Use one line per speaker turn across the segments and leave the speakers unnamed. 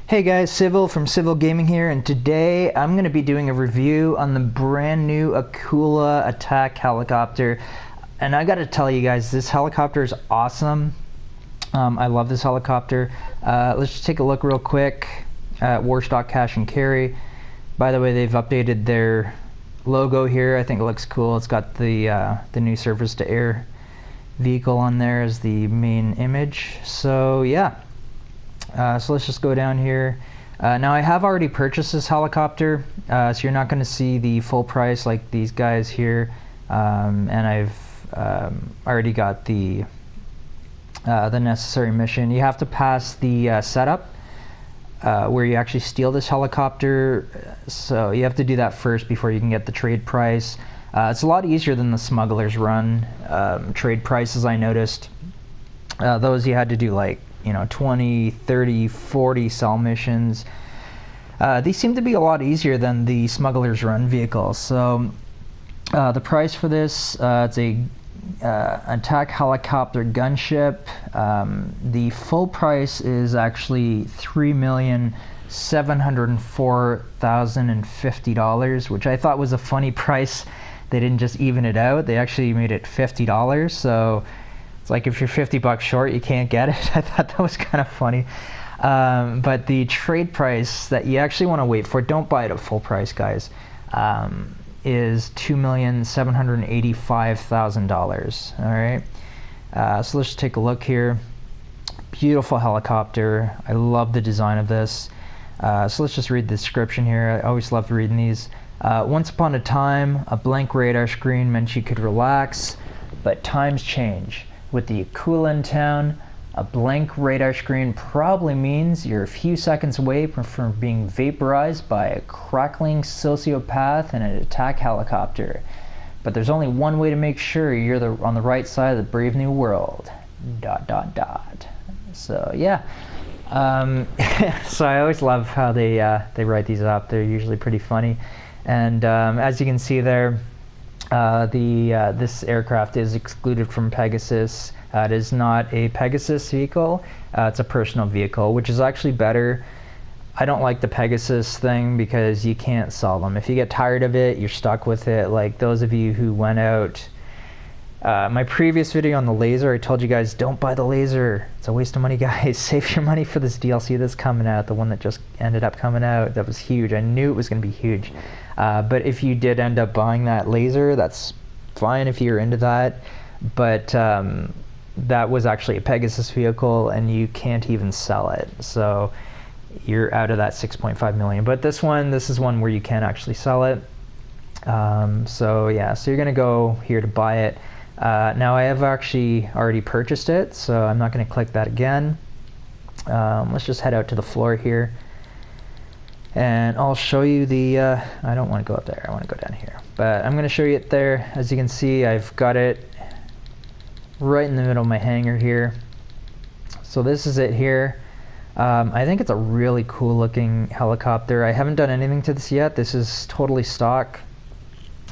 Hey guys, Sivel from Sivel Gaming here, and today I'm going to be doing a review on the brand new Akula attack helicopter. And I got to tell you guys, this helicopter is awesome. I love this helicopter. Let's just take a look real quick at Warstock Cash and Carry. By the way, they've updated their logo here. I think it looks cool. It's got the new surface to air vehicle on there as the main image. So yeah. So let's just go down here. Now I have already purchased this helicopter, so you're not going to see the full price like these guys here. And I've already got the necessary mission. You have to pass the setup where you actually steal this helicopter. So you have to do that first before you can get the trade price. It's a lot easier than the Smuggler's Run trade prices, I noticed. Those you had to do like 20, 30, 40 cell missions. These seem to be a lot easier than the Smuggler's Run vehicles. So the price for this, it's a attack helicopter gunship. The full price is actually $3,704,050, which I thought was a funny price. They didn't just even it out. They actually made it $50. So it's like if you're $50 short, you can't get it. I thought that was kind of funny. But the trade price that you actually want to wait for, don't buy it at full price, guys, is $2,785,000. All right. So let's just take a look here. Beautiful helicopter. I love the design of this. So let's just read the description here. I always loved reading these. Once upon a time, a blank radar screen meant you could relax, but times change. With the Akula in town, a blank radar screen probably means you're a few seconds away from being vaporized by a crackling sociopath in an attack helicopter. But there's only one way to make sure you're on the right side of the brave new world. ... So yeah. So I always love how they write these up. They're usually pretty funny. And as you can see there, this aircraft is excluded from Pegasus. It is not a Pegasus vehicle. It's a personal vehicle, which is actually better. I don't like the Pegasus thing because you can't sell them. If you get tired of it, you're stuck with it. Like those of you who went out, my previous video on the laser, I told you guys, don't buy the laser. It's a waste of money, guys. Save your money for this DLC that's coming out, the one that just ended up coming out. That was huge. I knew it was going to be huge. But if you did end up buying that laser, that's fine if you're into that. But that was actually a Pegasus vehicle, and you can't even sell it. So you're out of that 6.5 million. But this is one where you can actually sell it. So yeah, so you're going to go here to buy it. Now I have actually already purchased it, so I'm not going to click that again. Let's just head out to the floor here. And I'll show you the, I don't want to go up there, I want to go down here. But I'm going to show you it there. As you can see, I've got it right in the middle of my hangar here. So this is it here. I think it's a really cool looking helicopter. I haven't done anything to this yet. This is totally stock.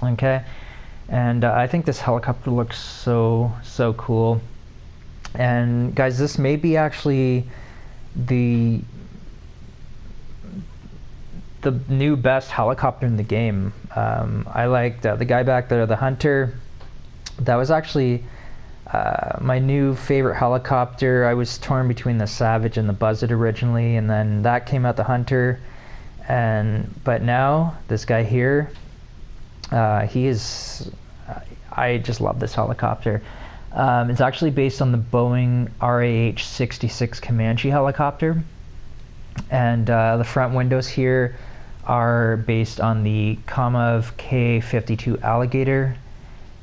Okay. And I think this helicopter looks so cool. And guys, this may be actually the new best helicopter in the game. I liked the guy back there, the Hunter. That was actually my new favorite helicopter. I was torn between the Savage and the Buzzard originally, and then that came out, the Hunter. But now this guy here, he is. I just love this helicopter. It's actually based on the Boeing RAH-66 Comanche helicopter, and the front windows here are based on the Kamov K-52 Alligator,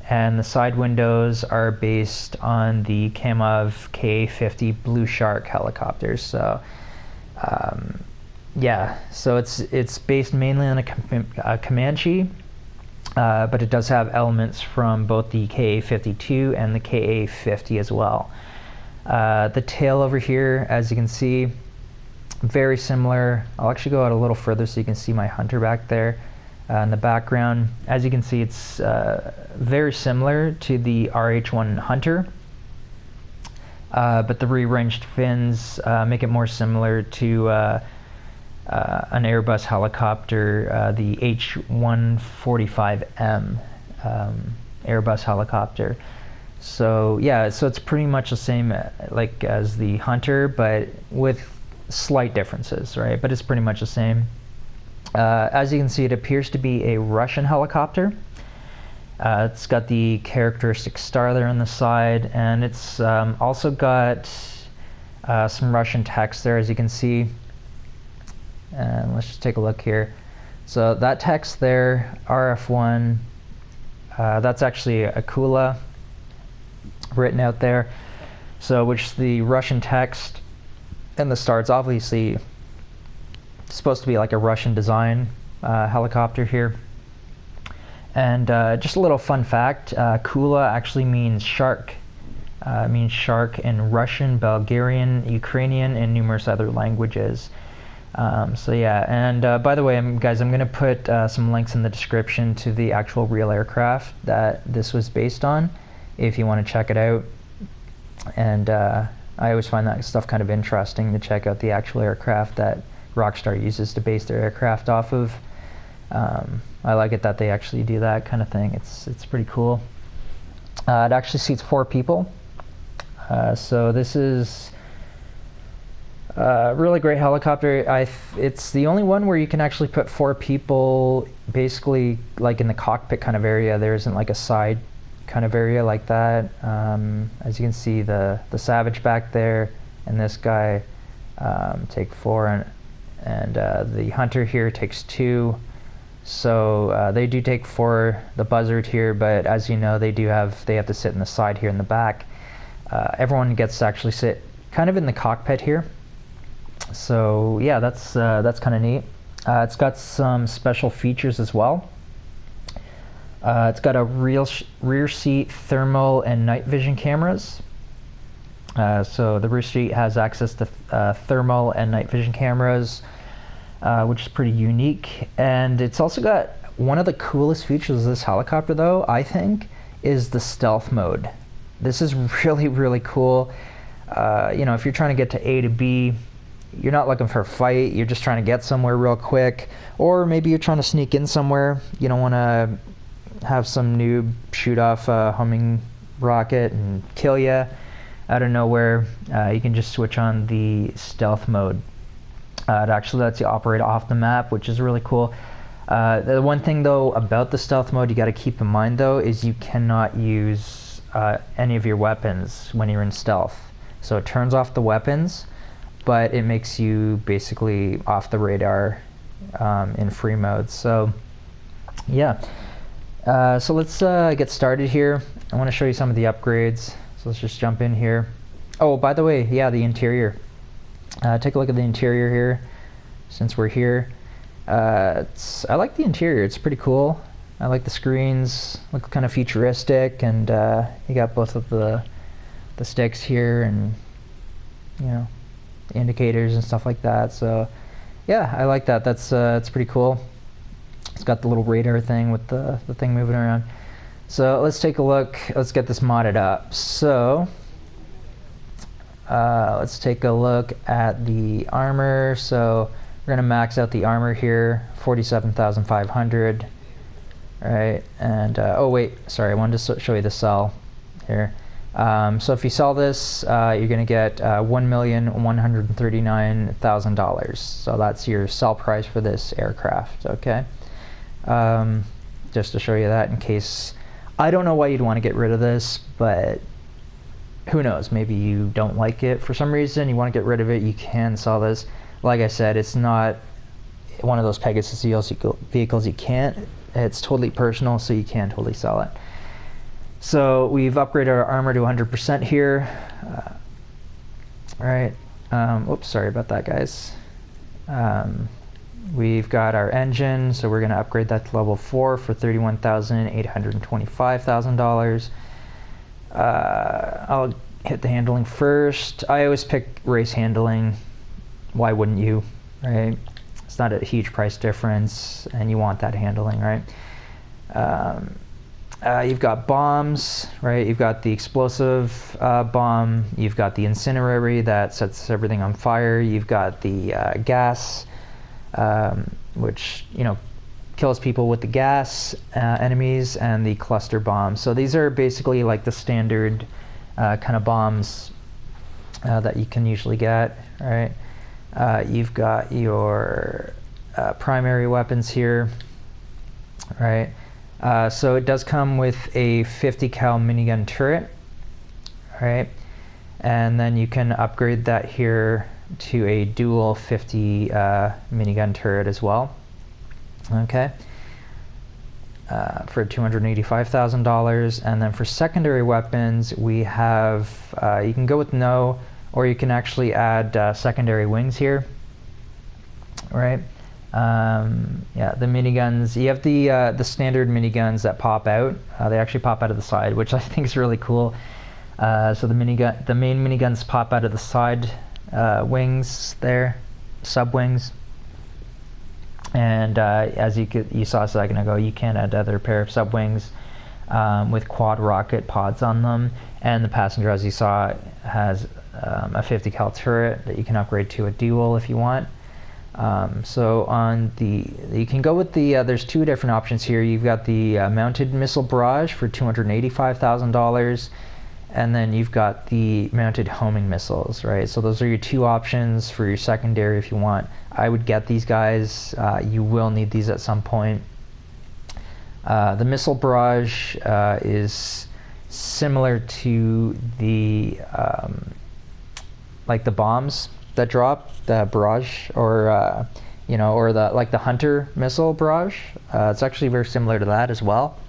and the side windows are based on the Kamov K-50 Blue Shark helicopters. So yeah, so it's based mainly on a Comanche, but it does have elements from both the KA-52 and the KA-50 as well. The tail over here, as you can see, very similar. I'll actually go out a little further so you can see my Hunter back there in the background. As you can see, it's very similar to the RH-1 Hunter, but the rearranged fins make it more similar to an Airbus helicopter, the H-145M Airbus helicopter. So yeah, so it's pretty much the same like as the Hunter, but with slight differences, right? But it's pretty much the same. As you can see, it appears to be a Russian helicopter. It's got the characteristic star there on the side, and it's also got some Russian text there, as you can see. And let's just take a look here. So that text there, RF1, that's actually Akula written out there. So which the Russian text and the star, it's obviously supposed to be like a Russian design helicopter here. And just a little fun fact, Akula actually means shark. It means shark in Russian, Bulgarian, Ukrainian, and numerous other languages. So yeah, and by the way, guys, I'm going to put some links in the description to the actual real aircraft that this was based on, if you want to check it out. And I always find that stuff kind of interesting, to check out the actual aircraft that Rockstar uses to base their aircraft off of. I like it that they actually do that kind of thing. It's pretty cool. It actually seats 4 people. So this is a really great helicopter. It's the only one where you can actually put 4 people, basically like in the cockpit kind of area. There isn't like a side kind of area like that. As you can see, the Savage back there and this guy take 4, and the Hunter here takes 2. So they do take 4, the Buzzard here, but as you know, they have to sit in the side here in the back. Everyone gets to actually sit kind of in the cockpit here. So yeah, that's kind of neat. It's got some special features as well. It's got a rear seat thermal and night vision cameras. So the rear seat has access to thermal and night vision cameras, which is pretty unique. And it's also got one of the coolest features of this helicopter, though, I think, is the stealth mode. This is really, really cool. You know, if you're trying to get to A to B, you're not looking for a fight, you're just trying to get somewhere real quick, or maybe you're trying to sneak in somewhere. You don't want to have some noob shoot off a humming rocket and kill you out of nowhere. You can just switch on the stealth mode. It actually lets you operate off the map, which is really cool. The one thing, though, about the stealth mode you got to keep in mind, though, is you cannot use any of your weapons when you're in stealth. So it turns off the weapons, but it makes you basically off the radar in free mode. So yeah, so let's get started here. I want to show you some of the upgrades, so let's just jump in here. Oh, by the way, yeah, the interior. Take a look at the interior here, since we're here. I like the interior, it's pretty cool. I like the screens, look kind of futuristic, and you got both of the sticks here, and you know, indicators and stuff like that. So yeah, I like that. It's pretty cool. It's got the little radar thing with the thing moving around. So let's take a look. Let's get this modded up. So let's take a look at the armor. So we're gonna max out the armor here, 47,500. Right, and oh wait, sorry, I wanted to show you the sell here. So if you sell this, you're going to get $1,139,000. So that's your sell price for this aircraft, okay? Just to show you that, in case, I don't know why you'd want to get rid of this, but who knows, maybe you don't like it for some reason, you want to get rid of it, you can sell this. Like I said, it's not one of those Pegasus vehicles you can't. It's totally personal, so you can totally sell it. So we've upgraded our armor to 100% here. All right. Oops, sorry about that, guys. We've got our engine, so we're going to upgrade that to level 4 for $31,825,000. I'll hit the handling first. I always pick race handling. Why wouldn't you, right? It's not a huge price difference, and you want that handling, right? You've got bombs, right? You've got the explosive bomb. You've got the incendiary that sets everything on fire. You've got the gas which, you know, kills people with the gas enemies, and the cluster bombs. So these are basically like the standard kind of bombs that you can usually get, right? You've got your primary weapons here, right? So it does come with a 50 cal minigun turret, right? And then you can upgrade that here to a dual 50 minigun turret as well. Okay, for $285,000. And then for secondary weapons, we have, you can go with no, or you can actually add secondary wings here, right? Yeah, the miniguns, you have the standard miniguns that pop out. They actually pop out of the side, which I think is really cool. So the main miniguns pop out of the side wings there, sub wings. And as you saw a second ago, you can add another pair of sub wings with quad rocket pods on them. And the passenger, as you saw, has a 50 cal turret that you can upgrade to a dual if you want. So on you can go with there's two different options here. You've got the mounted missile barrage for $285,000. And then you've got the mounted homing missiles, right? So those are your two options for your secondary if you want. I would get these guys. You will need these at some point. The missile barrage is similar to the like the bombs that drop, the barrage, or you know, or the Hunter missile barrage. It's actually very similar to that as well,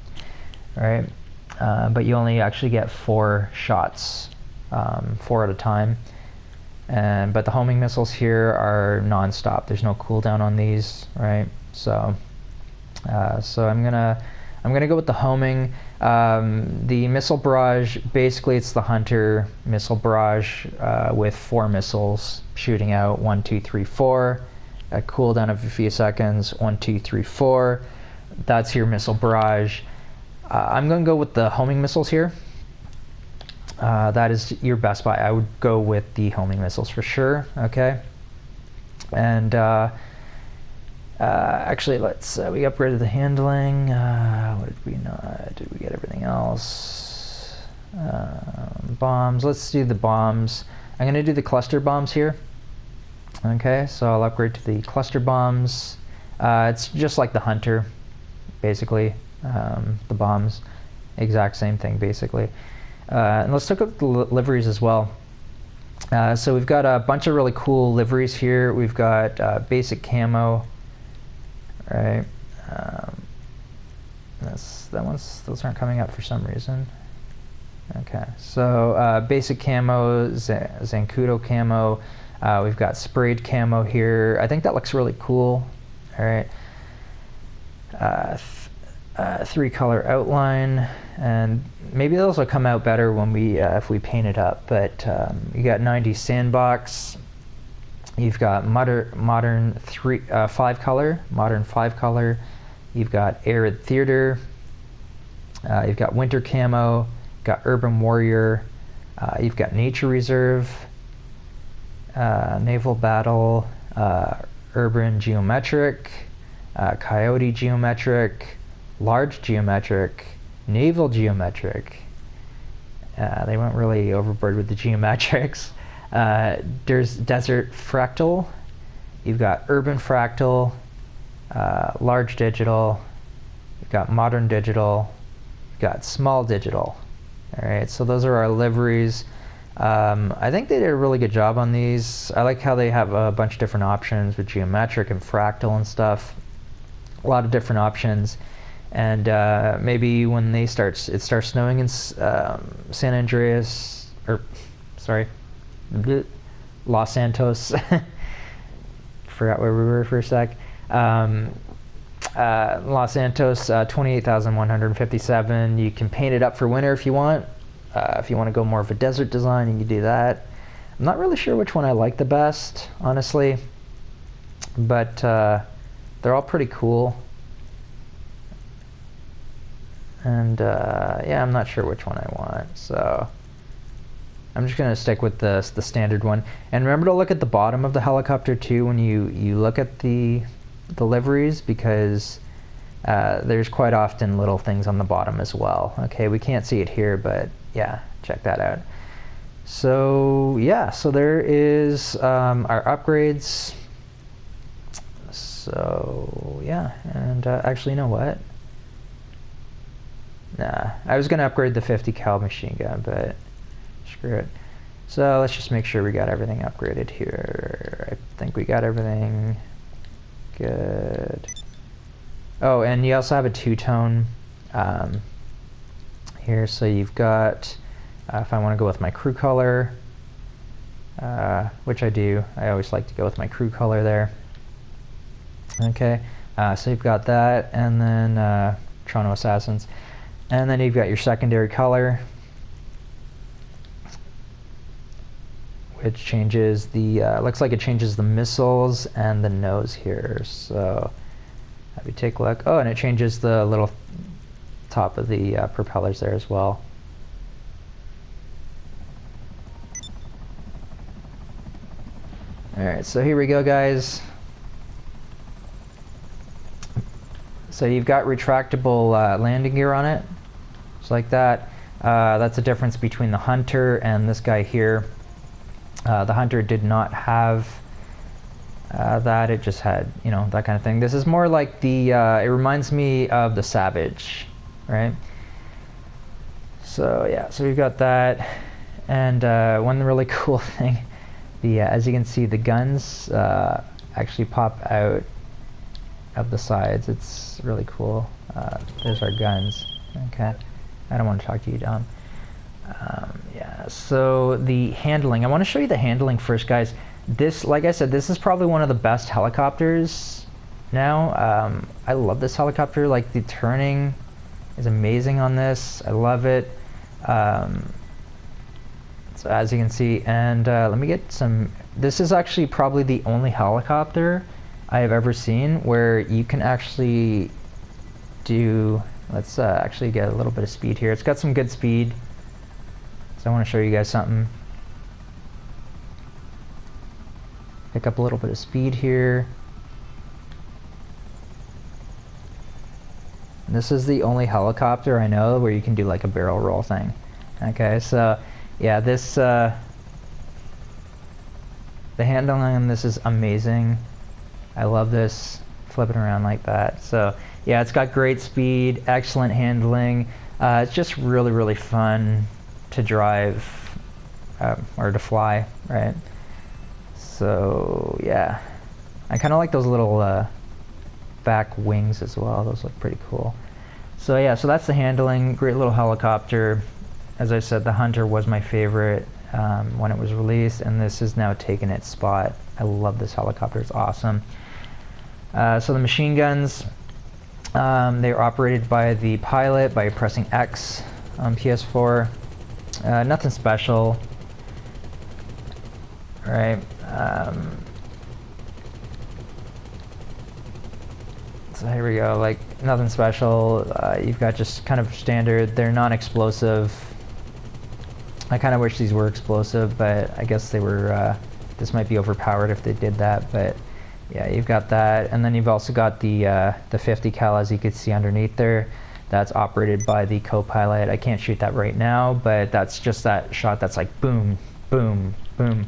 right? But you only actually get 4 shots, 4 at a time. But the homing missiles here are non-stop. There's no cooldown on these, right? So, I'm gonna go with the homing. The missile barrage, basically, it's the Hunter missile barrage with 4 missiles shooting out. 1, 2, 3, 4. A cooldown of a few seconds. 1, 2, 3, 4. That's your missile barrage. I'm going to go with the homing missiles here. That is your best buy. I would go with the homing missiles for sure. Okay. And actually, let's we upgraded the handling. What did we not? Did we get everything else? Bombs. Let's do the bombs. I'm going to do the cluster bombs here. Okay, so I'll upgrade to the cluster bombs. It's just like the Hunter, basically. The bombs, exact same thing basically. And let's look at the liveries as well. So we've got a bunch of really cool liveries here. We've got basic camo, right? Those aren't coming up for some reason. Okay, so basic camo, Zancudo camo. We've got sprayed camo here. I think that looks really cool. All right. 3-color outline, and maybe those will come out better when we if we paint it up. But you got 90 sandbox. You've got modern 5-color. You've got arid theater. You've got winter camo. Got urban warrior. You've got nature reserve. Naval battle. Urban geometric. Coyote geometric. Large geometric, naval geometric. They went really overboard with the geometrics. There's desert fractal. You've got urban fractal, large digital. You've got modern digital. You've got small digital. All right, so those are our liveries. I think they did a really good job on these. I like how they have a bunch of different options with geometric and fractal and stuff. A lot of different options. And maybe when it starts snowing in San Andreas, or sorry, Los Santos. Forgot where we were for a sec. Los Santos, 28,157. You can paint it up for winter if you want. If you want to go more of a desert design, you can do that. I'm not really sure which one I like the best, honestly, but they're all pretty cool. And yeah, I'm not sure which one I want. So I'm just gonna stick with the standard one. And remember to look at the bottom of the helicopter too when you look at the liveries, because there's quite often little things on the bottom as well. Okay, we can't see it here, but yeah, check that out. So yeah, so there is our upgrades. So yeah, and actually, you know what? Nah, I was gonna upgrade the 50 cal machine gun, but screw it. So let's just make sure we got everything upgraded here. I think we got everything good. Oh, and you also have a two-tone here. So you've got, if I want to go with my crew color, which I do, I always like to go with my crew color there. Okay, so you've got that, and then Toronto Assassins. And then you've got your secondary color, which changes the, looks like it changes the missiles and the nose here. So have you take a look. Oh, and it changes the little top of the propellers there as well. Alright, so here we go, guys. So you've got retractable landing gear on it, just like that. That's the difference between the Hunter and this guy here. The Hunter did not have that, it just had, you know, that kind of thing. This is more like the, it reminds me of the Savage, right? So yeah, so we've got that. And one really cool thing, as you can see, the guns actually pop out of the sides. It's really cool. There's our guns. Okay, I don't want to talk to you, Dom. Yeah, so the handling. I want to show you the handling first, guys. This, like I said, this is probably one of the best helicopters now. I love this helicopter. Like, the turning is amazing on this. I love it. So as you can see, and let me get some. This is actually probably the only helicopter I have ever seen where you can actually do. Let's actually get a little bit of speed here. It's got some good speed. So I want to show you guys something. Pick up a little bit of speed here. And this is the only helicopter I know where you can do like a barrel roll thing. Okay, so yeah, this the handling on this is amazing. I love this, flipping around like that. So yeah, it's got great speed, excellent handling. It's just really, really fun to drive or to fly, right? So yeah, I kind of like those little back wings as well. Those look pretty cool. So yeah, so that's the handling. Great little helicopter. As I said, the Hunter was my favorite when it was released, and this has now taken its spot. I love this helicopter. It's awesome. So the machine guns, they are operated by the pilot by pressing X on PS4. Nothing special, right? So here we go, like nothing special. You've got just kind of standard. They're non-explosive. I kind of wish these were explosive, but I guess they were, this might be overpowered if they did that, but yeah, you've got that. And then you've also got the 50 cal, as you can see underneath there. That's operated by the co-pilot. I can't shoot that right now, but that's just that shot that's like boom, boom, boom,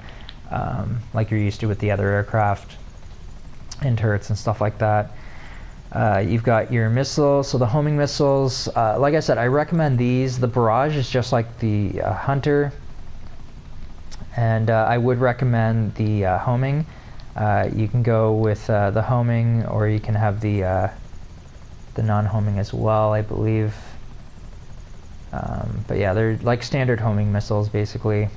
like you're used to with the other aircraft and turrets and stuff like that. You've got your missiles, so the homing missiles, like I said, I recommend these. The Barrage is just like the Hunter, and I would recommend the homing. You can go with the homing, or you can have the non-homing as well, I believe. But yeah, they're like standard homing missiles, basically.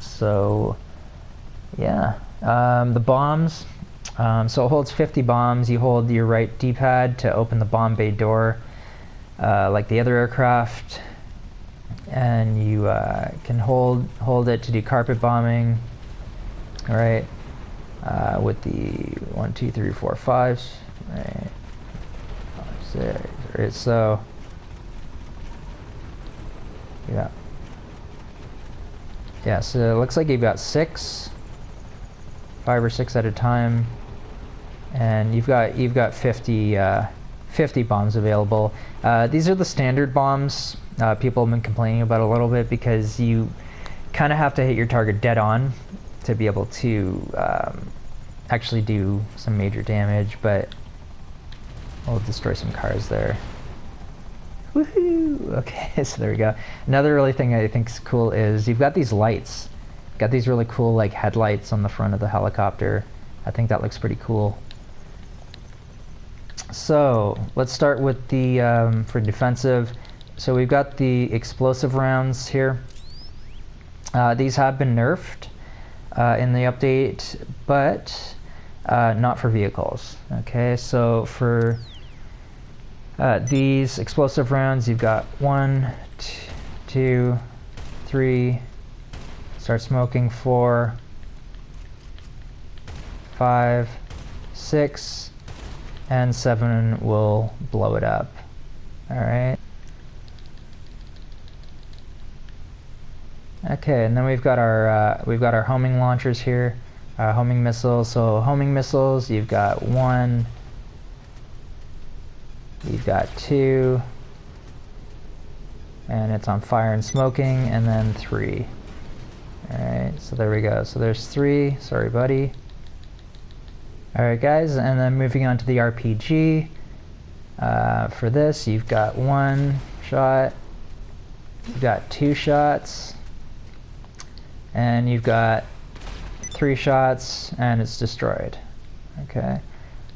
So yeah, the bombs. So it holds 50 bombs. You hold your right D-pad to open the bomb bay door, like the other aircraft, and you can hold it to do carpet bombing. All right, with the 1, 2, 3, 4, 5s. Right, 5, 6. Right, so yeah. Yeah, so it looks like you've got 5 or 6 at a time, and you've got 50 bombs available. These are the standard bombs. People have been complaining about a little bit because you kind of have to hit your target dead on to be able to actually do some major damage, but we'll destroy some cars there. Woohoo! Okay, so there we go. Another really thing I think is cool is you've got these lights. Got these really cool like headlights on the front of the helicopter. I think that looks pretty cool. So let's start with the for defensive. So we've got the explosive rounds here. These have been nerfed in the update, but not for vehicles. Okay, so for these explosive rounds, you've got 1, 2, 3, start smoking, 4, 5, 6, and 7 will blow it up. Alright. Okay, and then we've got our homing launchers here, homing missiles. So homing missiles, you've got 1, you've got 2, and it's on fire and smoking, and then 3. Alright, so there we go. So there's 3, sorry buddy. Alright guys, and then moving on to the RPG. For this, you've got 1 shot, you've got 2 shots, and you've got 3 shots, and it's destroyed. Okay.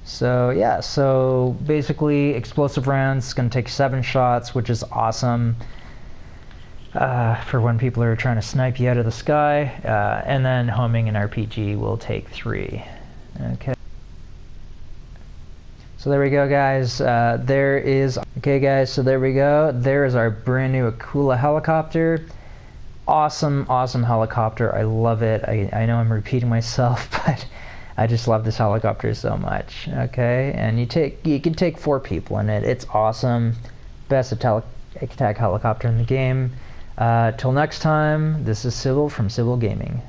So yeah, so basically explosive rounds gonna take 7 shots, which is awesome for when people are trying to snipe you out of the sky, and then homing and RPG will take 3. Okay. So there we go, guys. Okay, guys. So there we go. There is our brand new Akula helicopter. Awesome helicopter. I love it. I know I'm repeating myself, but I just love this helicopter so much. Okay, and you can take 4 people in it. It's awesome. Best attack helicopter in the game. Till next time, this is Sivel from Sivel Gaming.